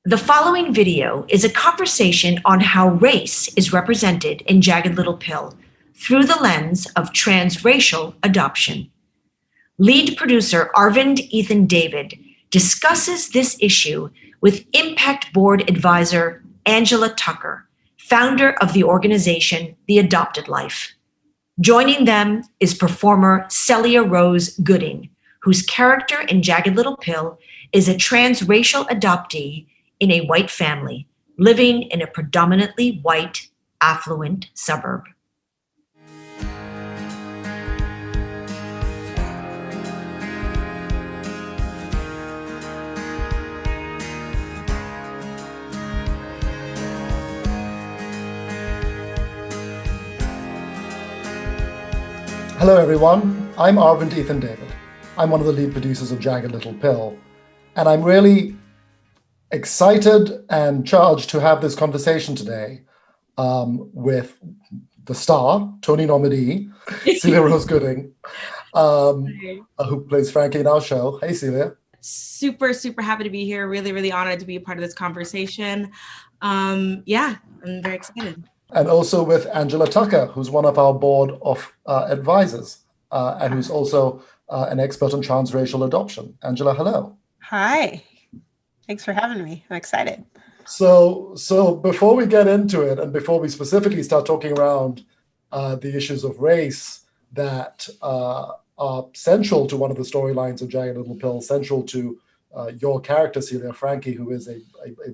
The following video is a conversation on how race is represented in Jagged Little Pill through the lens of transracial adoption. Lead producer Arvind Ethan David discusses this issue with Impact Board advisor Angela Tucker, founder of the organization The Adopted Life. Joining them is performer Celia Rose Gooding, whose character in Jagged Little Pill is a transracial adoptee in a white family living in a predominantly white, affluent suburb. Hello everyone, I'm Arvind Ethan David. I'm one of the lead producers of Jagged Little Pill, and I'm really excited and charged to have this conversation today with the star, Tony nominee, Celia Rose Gooding, who plays Frankie in our show. Hey, Celia. Super happy to be here. Really honored to be a part of this conversation. Yeah, I'm very excited. And also with Angela Tucker, who's one of our board of advisors and who's also an expert on transracial adoption. Angela, hello. Hi. Thanks for having me. I'm excited. So before we get into it, and before we specifically start talking around the issues of race that are central to one of the storylines of Jagged Little Pill, central to your character, Celia, Frankie, who is a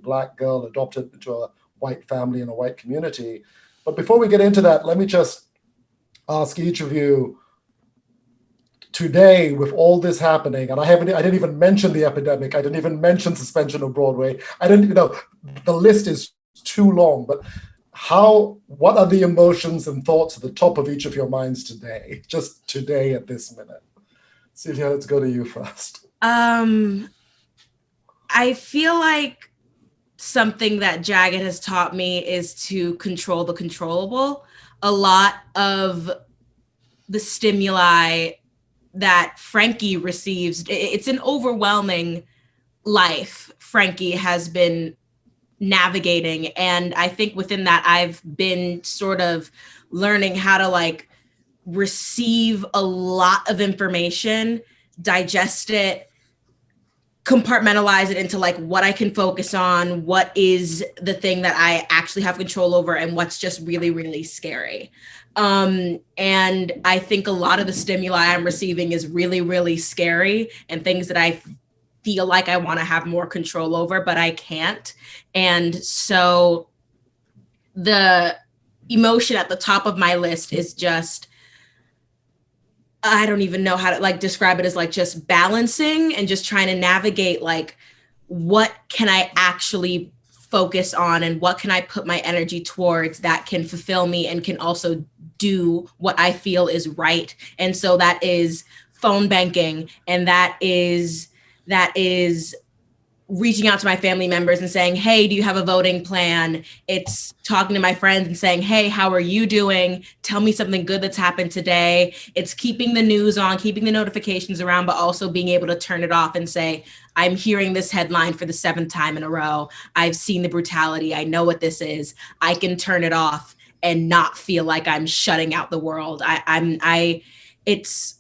Black girl adopted into a white family in a white community. But before we get into that, let me just ask each of you today, with all this happening, and I didn't even mention the epidemic, I didn't even mention suspension of Broadway, the list is too long, but what are the emotions and thoughts at the top of each of your minds today, just today at this minute? Celia, let's go to you first. I feel like something that Jagged has taught me is to control the controllable. A lot of the stimuli that Frankie receives, it's an overwhelming life Frankie has been navigating. And I think within that, I've been sort of learning how to receive a lot of information, digest it, compartmentalize it into what I can focus on, what is the thing that I actually have control over, and what's just really scary. And I think a lot of the stimuli I'm receiving is really scary, and things that I feel like I want to have more control over, but I can't. And so the emotion at the top of my list is just, I don't even know how to describe it, as just balancing and just trying to navigate what can I actually focus on and what can I put my energy towards that can fulfill me and can also do what I feel is right. And so that is phone banking, and that is reaching out to my family members and saying, hey, do you have a voting plan? It's talking to my friends and saying, hey, how are you doing? Tell me something good that's happened today. It's keeping the news on, keeping the notifications around, but also being able to turn it off and say, I'm hearing this headline for the 7th time in a row. I've seen the brutality. I know what this is. I can turn it off and not feel like I'm shutting out the world. It's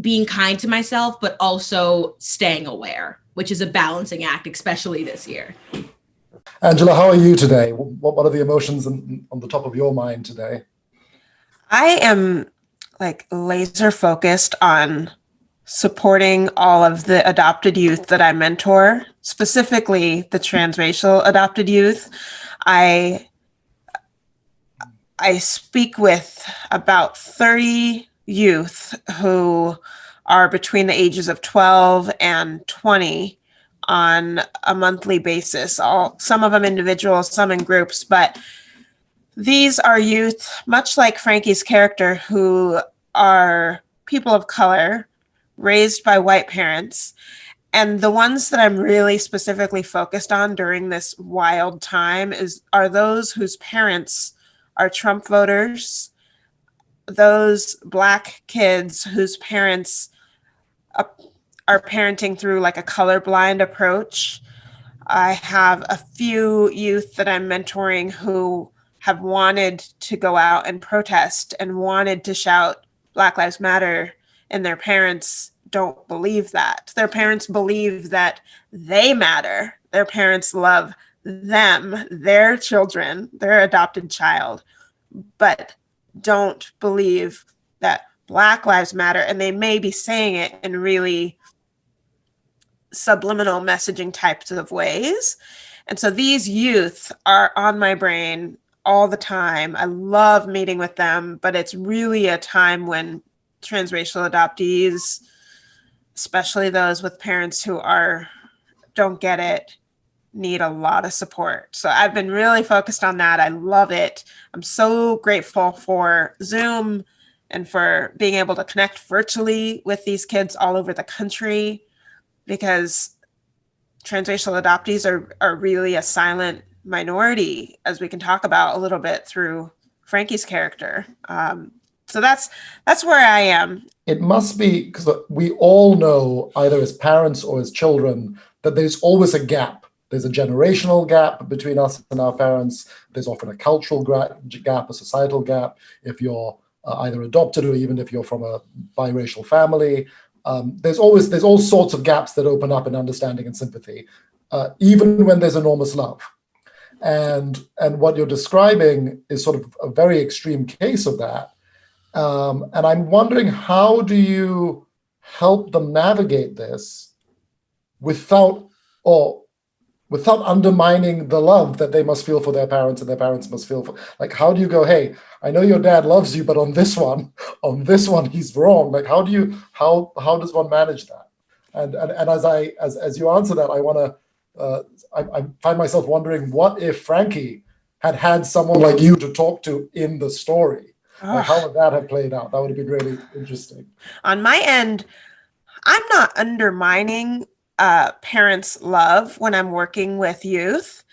being kind to myself, but also staying aware, which is a balancing act, especially this year. Angela, how are you today? What are the emotions on the top of your mind today? I am laser focused on supporting all of the adopted youth that I mentor, specifically the transracial adopted youth. I speak with about 30 youth who are between the ages of 12 and 20 on a monthly basis. Some of them individual, some in groups, but these are youth, much like Frankie's character, who are people of color, raised by white parents. And the ones that I'm really specifically focused on during this wild time are those whose parents are Trump voters, those Black kids whose parents are parenting through a colorblind approach, I have a few youth that I'm mentoring who have wanted to go out and protest and wanted to shout Black Lives Matter, and their parents don't believe that. Their parents believe that they matter. Their parents love them, their children, their adopted child, but don't believe that Black Lives Matter. And they may be saying it in really subliminal messaging types of ways. And so these youth are on my brain all the time. I love meeting with them, but it's really a time when transracial adoptees, especially those with parents who don't get it, need a lot of support. So I've been really focused on that. I love it. I'm so grateful for Zoom and for being able to connect virtually with these kids all over the country, because transracial adoptees are really a silent minority, as we can talk about a little bit through Frankie's character. So that's where I am. It must be because we all know, either as parents or as children, that there's always a gap. There's a generational gap between us and our parents. There's often a cultural gap, a societal gap. If you're either adopted or even if you're from a biracial family, there's all sorts of gaps that open up in understanding and sympathy, even when there's enormous love. And what you're describing is sort of a very extreme case of that. And I'm wondering, how do you help them navigate this without undermining the love that they must feel for their parents and their parents must feel for, like, how do you go, hey, I know your dad loves you, but on this one, he's wrong. Like, how does one manage that? And as you answer that, I want to, I find myself wondering, what if Frankie had someone like you to talk to in the story? Like, how would that have played out? That would have been really interesting. On my end, I'm not undermining parents' love when I'm working with youth,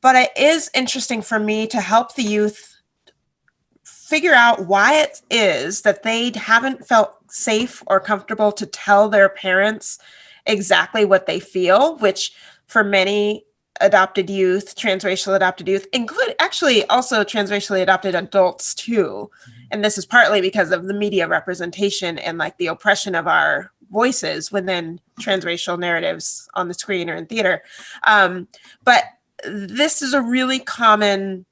but it is interesting for me to help the youth figure out why it is that they haven't felt safe or comfortable to tell their parents exactly what they feel, which for many adopted youth, transracial adopted youth, include actually also transracially adopted adults too. And this is partly because of the media representation and like the oppression of our voices within transracial narratives on the screen or in theater. But this is a really common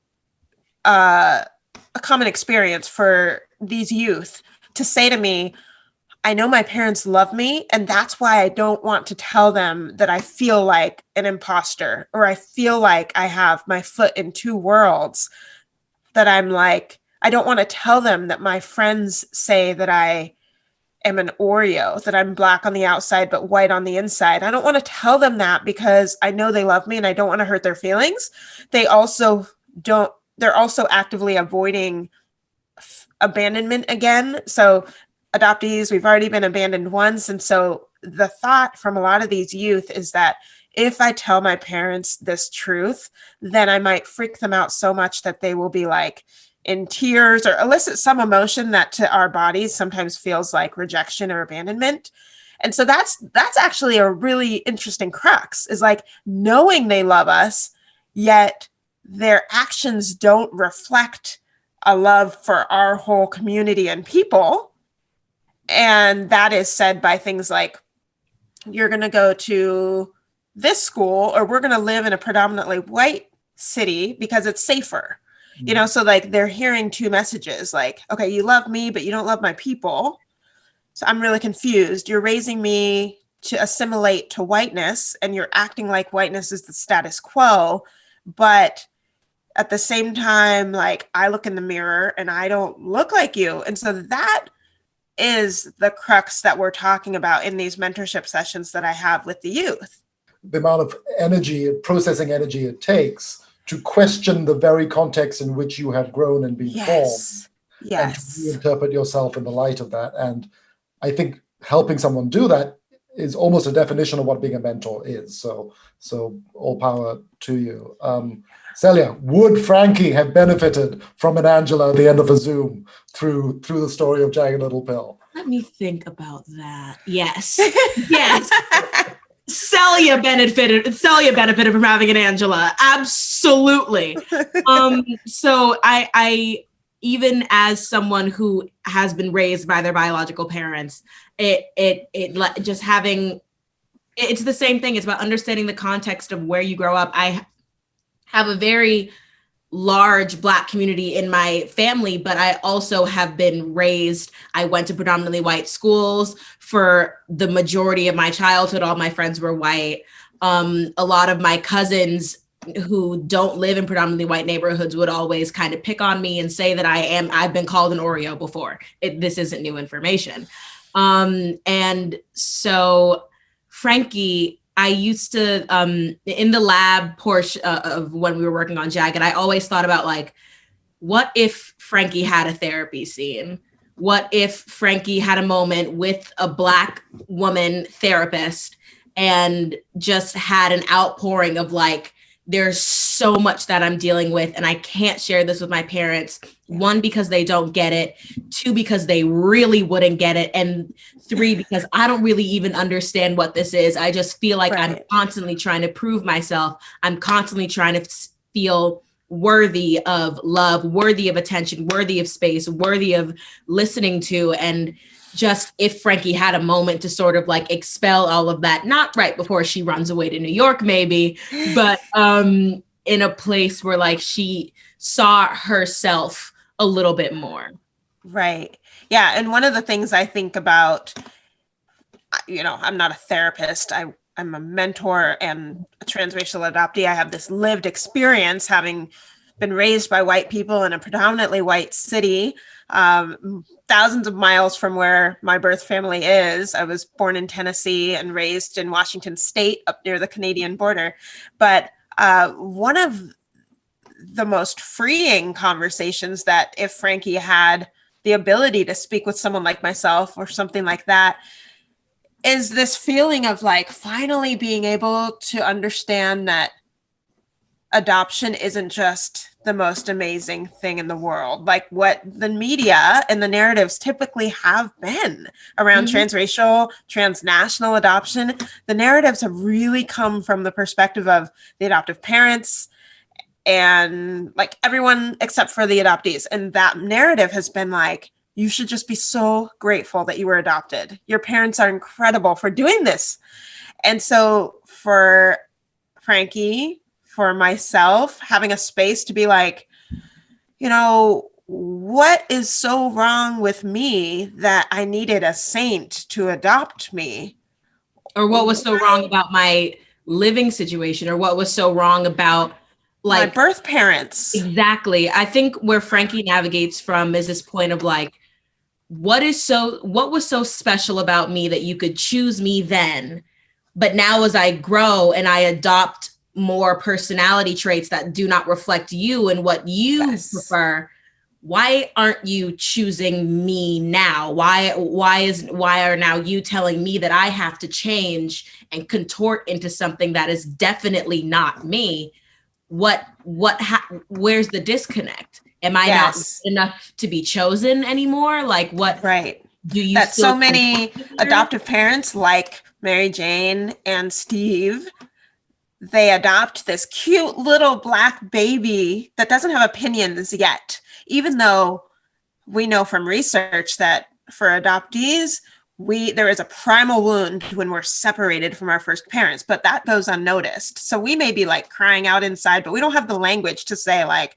experience for these youth to say to me, I know my parents love me, and that's why I don't want to tell them that I feel like an imposter, or I feel like I have my foot in two worlds, that I'm like, I don't want to tell them that my friends say that I am an Oreo, that I'm black on the outside but white on the inside. I don't want to tell them that because I know they love me and I don't want to hurt their feelings. They're also actively avoiding abandonment again. So adoptees, we've already been abandoned once. And so the thought from a lot of these youth is that if I tell my parents this truth, then I might freak them out so much that they will be like in tears or elicit some emotion that to our bodies sometimes feels like rejection or abandonment. And so that's actually a really interesting crux, is like knowing they love us, yet their actions don't reflect a love for our whole community and people. And that is said by things like, you're going to go to this school, or we're going to live in a predominantly white city because it's safer. Mm-hmm. You know, so like they're hearing two messages, like, okay, you love me, but you don't love my people. So I'm really confused. You're raising me to assimilate to whiteness, and you're acting like whiteness is the status quo. But at the same time, like, I look in the mirror and I don't look like you. And so that is the crux that we're talking about in these mentorship sessions that I have with the youth. The amount of energy, processing energy it takes to question the very context in which you have grown and been formed. Yes. And to reinterpret yourself in the light of that. And I think helping someone do that is almost a definition of what being a mentor is. So all power to you. Celia, would Frankie have benefited from an Angela at the end of a Zoom through the story of Jagged Little Pill? Let me think about that. Yes. Yes. Celia benefited from having an Angela. Absolutely. So I even as someone who has been raised by their biological parents, just having, it's the same thing. It's about understanding the context of where you grow up. I have a very large Black community in my family, but I also have been raised, I went to predominantly white schools for the majority of my childhood. All my friends were white. A lot of my cousins who don't live in predominantly white neighborhoods would always kind of pick on me and say that I've been called an Oreo before. This isn't new information. And so Frankie, I used to, in the lab portion of when we were working on Jagged, I always thought about like, what if Frankie had a therapy scene? What if Frankie had a moment with a Black woman therapist and just had an outpouring of like, there's so much that I'm dealing with and I can't share this with my parents. 1, because they don't get it. 2, because they really wouldn't get it. And 3, because I don't really even understand what this is. I just feel like I'm constantly trying to prove myself. I'm constantly trying to feel worthy of love, worthy of attention, worthy of space, worthy of listening to. And just if Frankie had a moment to sort of like expel all of that, not right before she runs away to New York, maybe, but in a place where like she saw herself a little bit more. Right. Yeah. And one of the things I think about, you know, I'm not a therapist. I'm a mentor and a transracial adoptee. I have this lived experience having been raised by white people in a predominantly white city, thousands of miles from where my birth family is. I was born in Tennessee and raised in Washington State up near the Canadian border. But one of the most freeing conversations that if Frankie had the ability to speak with someone like myself or something like that, is this feeling of like finally being able to understand that adoption isn't just the most amazing thing in the world, like what the media and the narratives typically have been around transracial, transnational adoption. The narratives have really come from the perspective of the adoptive parents and like everyone except for the adoptees. And that narrative has been like, you should just be so grateful that you were adopted. Your parents are incredible for doing this. And so for Frankie, for myself, having a space to be like, you know, what is so wrong with me that I needed a saint to adopt me? Or what was so wrong about my living situation? Or what was so wrong about like my birth parents? Exactly. I think where Frankie navigates from is this point of like, what was so special about me that you could choose me then, but now as I grow and I adopt more personality traits that do not reflect you and what you prefer, why aren't you choosing me now? Why are now you telling me that I have to change and contort into something that is definitely not me? Where's the disconnect? Am I not enough to be chosen anymore? Like what? Right. Do you? That so many adoptive parents like Mary Jane and Steve, they adopt this cute little Black baby that doesn't have opinions yet, even though we know from research that for adoptees, there is a primal wound when we're separated from our first parents, but that goes unnoticed. So we may be like crying out inside, but we don't have the language to say like,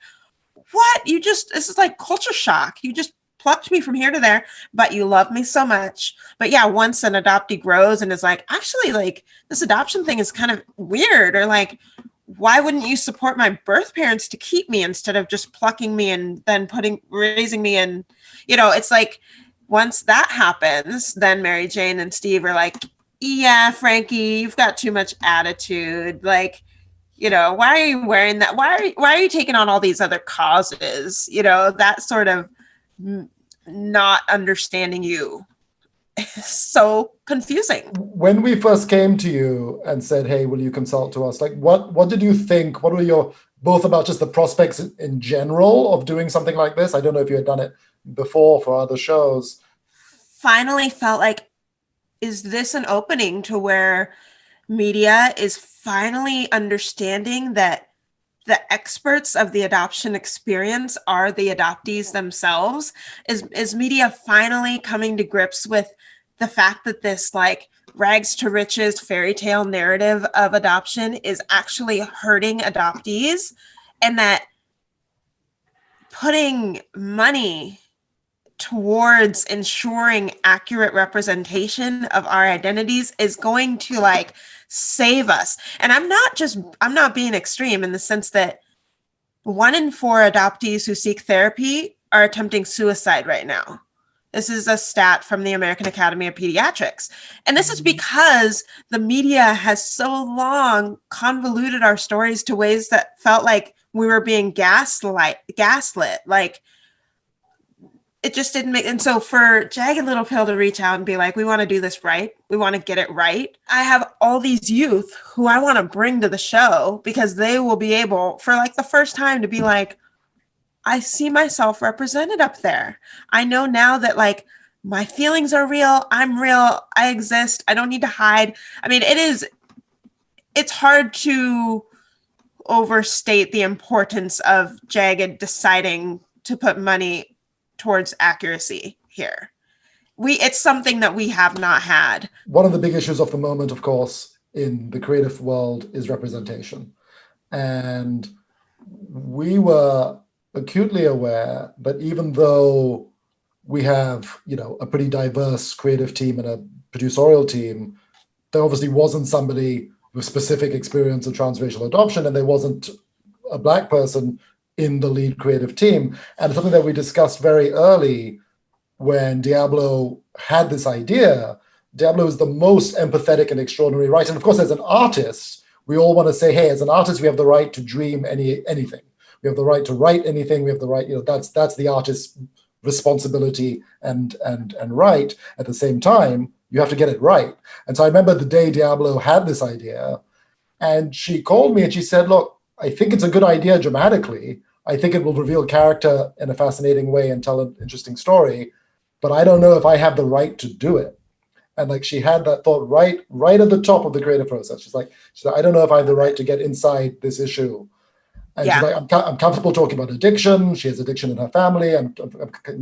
what? This is like culture shock. You just plucked me from here to there, but you love me so much. But yeah, once an adoptee grows and is like, actually, like this adoption thing is kind of weird, or like, why wouldn't you support my birth parents to keep me instead of just plucking me and then raising me in, you know, it's like, once that happens, then Mary Jane and Steve are like, yeah, Frankie, you've got too much attitude. Like, you know, why are you wearing that? Why are you taking on all these other causes? You know, that sort of not understanding you is so confusing. When we first came to you and said, hey, will you consult to us? Like, what did you think? What were your, both about just the prospects in general of doing something like this? I don't know if you had done it before for other shows. Finally felt like, is this an opening to where media is finally understanding that the experts of the adoption experience are the adoptees themselves. Is media finally coming to grips with the fact that this like rags to riches fairy tale narrative of adoption is actually hurting adoptees, and that putting money towards ensuring accurate representation of our identities is going to like save us. And I'm not being extreme in the sense that 1 in 4 adoptees who seek therapy are attempting suicide right now. This is a stat from the American Academy of Pediatrics. And this is because the media has so long convoluted our stories to ways that felt like we were being gaslit. Like, it just didn't make, and so for Jagged Little Pill to reach out and be like, we want to do this right, we want to get it right. I have all these youth who I want to bring to the show because they will be able, for like the first time, to be like, I see myself represented up there. I know now that like my feelings are real, I'm real, I exist, I don't need to hide. I mean, it's hard to overstate the importance of Jagged deciding to put money towards accuracy here. It's something that we have not had. One of the big issues of the moment, of course, in the creative world is representation. And we were acutely aware that even though we have, a pretty diverse creative team and a producerial team, there obviously wasn't somebody with specific experience of transracial adoption, and there wasn't a Black person in the lead creative team. And something that we discussed very early when Diablo had this idea. Diablo is the most empathetic and extraordinary writer. And of course, as an artist, we all want to say, hey, as an artist, we have the right to dream anything. We have the right to write anything. We have the right, that's the artist's responsibility and right. At the same time, you have to get it right. And so I remember the day Diablo had this idea, and she called me and she said, look, I think it's a good idea dramatically. I think it will reveal character in a fascinating way and tell an interesting story, but I don't know if I have the right to do it. And like she had that thought right at the top of the creative process. She's like, I don't know if I have the right to get inside this issue. And she's like, I'm comfortable talking about addiction. She has addiction in her family. I'm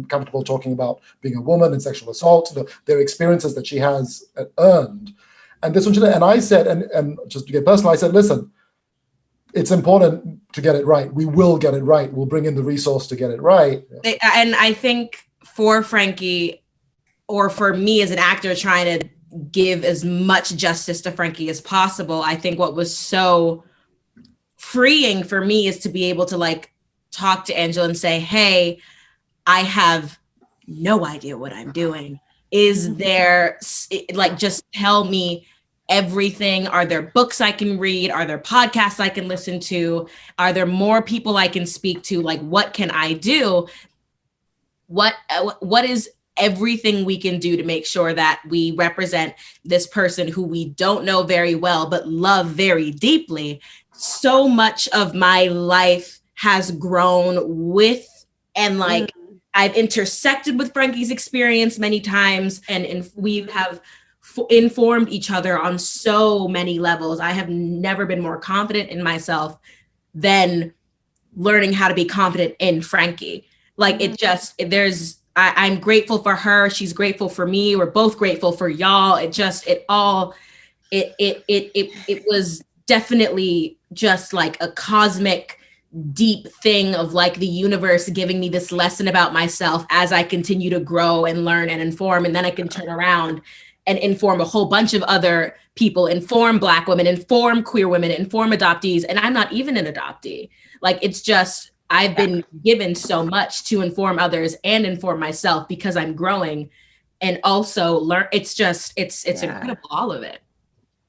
comfortable talking about being a woman and sexual assault. Their experiences that she has earned. And this one, and I said, and just to get personal, I said, listen, it's important to get it right. We will get it right. We'll bring in the resource to get it right. And I think for Frankie, or for me as an actor trying to give as much justice to Frankie as possible, I think what was so freeing for me is to be able to like talk to Angela and say, hey, I have no idea what I'm doing. Is there, like, just tell me everything. Are there books I can read? Are there podcasts I can listen to? Are there more people I can speak to? Like, what can I do? What is everything we can do to make sure that we represent this person who we don't know very well, but love very deeply? So much of my life has grown with, and like, I've intersected with Frankie's experience many times, and we have informed each other on so many levels. I have never been more confident in myself than learning how to be confident in Frankie. Like, I'm grateful for her. She's grateful for me. We're both grateful for y'all. It was definitely just like a cosmic, deep thing of like the universe giving me this lesson about myself as I continue to grow and learn and inform. And then I can turn around and inform a whole bunch of other people, inform Black women, inform queer women, inform adoptees. And I'm not even an adoptee. Like, it's just, I've been given so much to inform others and inform myself because I'm growing and also learn. It's incredible, all of it.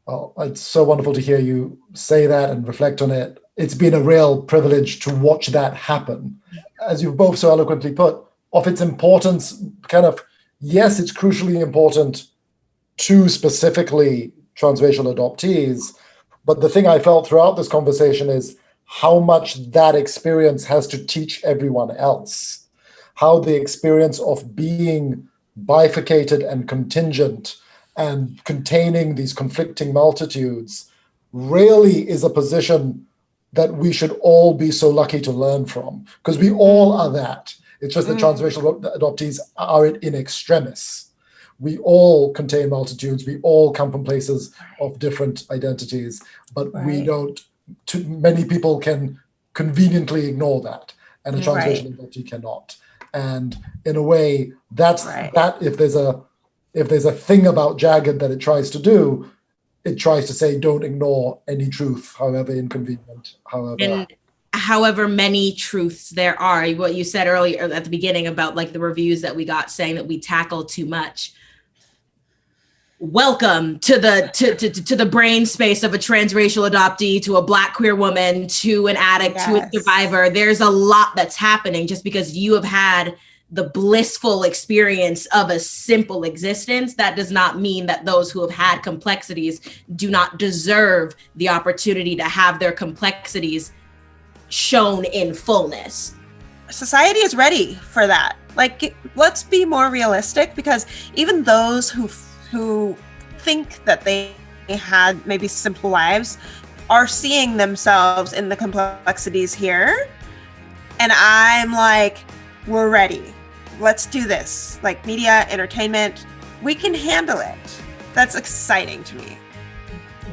Oh, it's so wonderful to hear you say that and reflect on it. It's been a real privilege to watch that happen. As you've both so eloquently put, of its importance, kind of, yes, it's crucially important to specifically transracial adoptees, but the thing I felt throughout this conversation is how much that experience has to teach everyone else, how the experience of being bifurcated and contingent and containing these conflicting multitudes really is a position that we should all be so lucky to learn from, because we all are that. It's just that transracial adoptees are it in extremis. We all contain multitudes. We all come from places of different identities, but we don't. Many people can conveniently ignore that, and a transracial adoptee cannot. And in a way, that's that. If there's a thing about Jagged that it tries to do, it tries to say, don't ignore any truth, however inconvenient, however many truths there are. What you said earlier at the beginning about like the reviews that we got saying that we tackle too much. Welcome to the brain space of a transracial adoptee, to a Black queer woman, to an addict, to a survivor. There's a lot that's happening. Just because you have had the blissful experience of a simple existence, that does not mean that those who have had complexities do not deserve the opportunity to have their complexities shown in fullness. Society is ready for that. Like, let's be more realistic, because even those who think that they had maybe simple lives are seeing themselves in the complexities here. And I'm like, we're ready. Let's do this. Like, media, entertainment, we can handle it. That's exciting to me.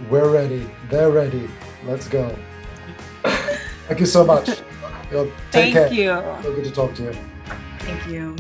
We're ready. They're ready. Let's go. Thank you so much. Take care. Thank you. So good to talk to you. Thank you.